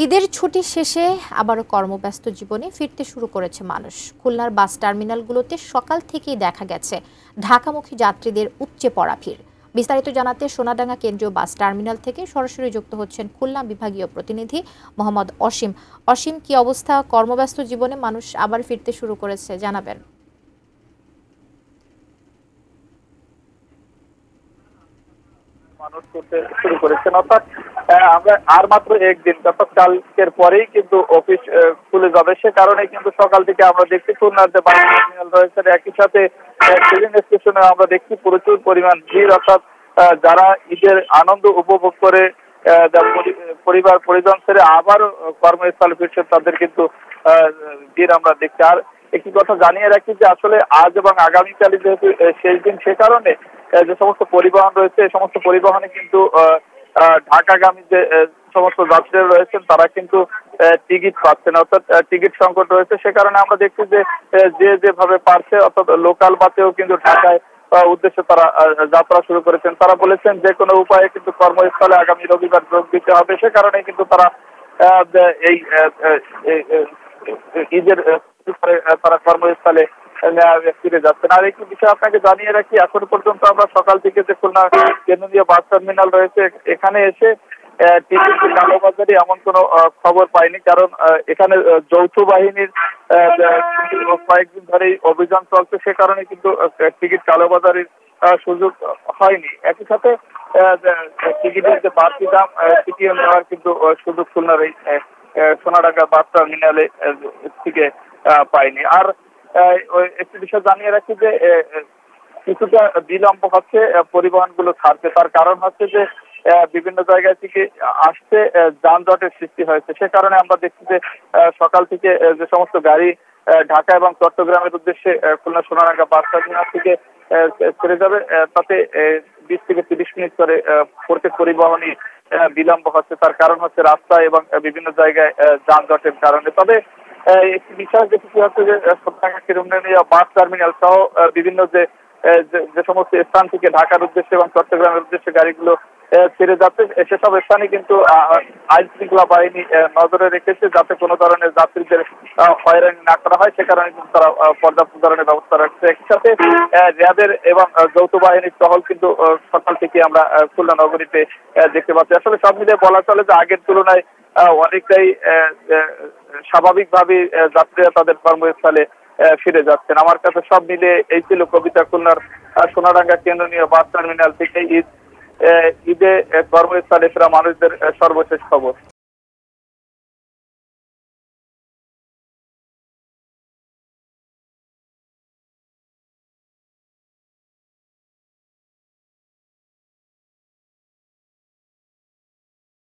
ঈদের ছুটি শেষে আবারও কর্মব্যস্ত জীবনে ফিরতে শুরু করেছে মানুষ। খুলনার বাস টার্মিনালগুলোতে সকাল থেকেই দেখা গেছে ঢাকামুখী যাত্রীদের উপচে পড়া ভিড়। বিস্তারিত জানাতে সোনাডাঙ্গা কেন্দ্রীয় বাস টার্মিনাল থেকে সরাসরি যুক্ত হচ্ছেন খুলনা বিভাগীয় প্রতিনিধি মোহাম্মদ অসীম। অসীম, কি অবস্থা? কর্মব্যস্ত জীবনে মানুষ আবার ফিরতে শুরু করেছে, জানাবেন। মানুষ করতে শুরু করেছেন, অর্থাৎ আমরা আর মাত্র একদিন, অর্থাৎ কালকের পরেই কিন্তু অফিস খুলে যাবে। সে কারণে কিন্তু সকাল থেকে আমরা দেখছি খুলনার যে বাস টার্মিনাল রয়েছে একই সাথে ট্রেন স্টেশনে আমরা দেখছি প্রচুর পরিমাণ ভিড়, অর্থাৎ যারা ঈদের আনন্দ উপভোগ করে পরিবার পরিজন ছেড়ে আবার কর্মস্থলে ফিরছে তাদের কিন্তু ভিড় আমরা দেখছি। আর একটি কথা জানিয়ে রাখি যে আসলে আজ এবং আগামীকালে যেহেতু শেষ দিন, সে কারণে যে সমস্ত পরিবহন রয়েছে এই সমস্ত পরিবহনে কিন্তু ঢাকাগামী যে সমস্ত যাত্রীরা রয়েছেন তারা কিন্তু টিকিট পাচ্ছেন, অর্থাৎ টিকিট সংকট রয়েছে। সে কারণে আমরা দেখছি যে যেভাবে পারছে, অর্থাৎ লোকাল বাসেও কিন্তু ঢাকায় উদ্দেশ্যে তারা যাত্রা শুরু করেছেন। তারা বলেছেন যে কোনো উপায়ে কিন্তু কর্মস্থলে আগামী রবিবার যোগ দিতে হবে। সে কারণে কিন্তু তারা এই ঈদের তারা কর্মস্থলে ফিরে যাচ্ছেন। আর একটি বিষয় আপনাকে জানিয়ে রাখি, এখন পর্যন্ত আমরা সকাল থেকে যে খুলনা কেন্দ্রীয় বাস টার্মিনাল রয়েছে এখানে এসে টিকিট কালোবাজারি এমন কোনো খবর পাইনি, কারণ এখানে যৌথ বাহিনীর কয়েকদিন ধরেই অভিযান চলছে। সে কারণে কিন্তু টিকিট কালোবাজারির সুযোগ হয়নি। একই সাথে টিকিটের যে বাড়তি দাম সেটিও নেওয়ার কিন্তু সুযোগ খুলনার এই সোনাডাঙ্গা বাস টার্মিনালে থেকে পাইনি। আর একটি বিষয় জানিয়ে রাখি যে কিছুটা বিলম্ব হচ্ছে পরিবহনগুলো ছাড়তে। তার কারণ হচ্ছে যে বিভিন্ন জায়গা থেকে আসতে যানজটের সৃষ্টি হয়েছে। সে কারণে আমরা দেখছি যে সকাল থেকে যে সমস্ত গাড়ি ঢাকা এবং চট্টগ্রামের উদ্দেশ্যে খুলনা সোনাডাঙ্গা বাস টার্মিনাল থেকে ছেড়ে যাবে, তাতে 20 থেকে 30 মিনিট করে প্রত্যেক পরিবহনই বিলম্ব হচ্ছে। তার কারণ হচ্ছে রাস্তা এবং বিভিন্ন জায়গায় যানজটের কারণে। তবে একটি বিষয় দেখেছি হচ্ছে যে সোনাডাঙ্গা কিরণীয় বাস টার্মিনাল সহ বিভিন্ন যে সমস্ত স্থান থেকে ঢাকার উদ্দেশ্যে এবং চট্টগ্রামের উদ্দেশ্যে গাড়িগুলো ছেড়ে যাচ্ছে, সেসব স্থানে কিন্তু আইন শৃঙ্খলা বাহিনী নজরে রেখেছে যাতে কোনো ধরনের যাত্রীদের হয়রানি না করা হয়। সে কারণে কিন্তু তারা পর্যাপ্ত ধরনের ব্যবস্থা রাখছে। একই সাথে র্যাবের এবং যৌথ বাহিনীর টহল কিন্তু সকাল থেকে আমরা খুলনা নগরীতে দেখতে পাচ্ছি। আসলে সব মিলিয়ে বলা চলে যে আগের তুলনায় অনেকটাই স্বাভাবিকভাবে যাত্রীরা তাদের কর্মস্থলে ফিরে যাচ্ছেন। আমার কাছে সব মিলে এই ছিল কবিতা খুলনার সোনাডাঙ্গা কেন্দ্রীয় বাস টার্মিনাল থেকে ঈদে কর্মস্থলে ফেরা মানুষদের সর্বশেষ খবর।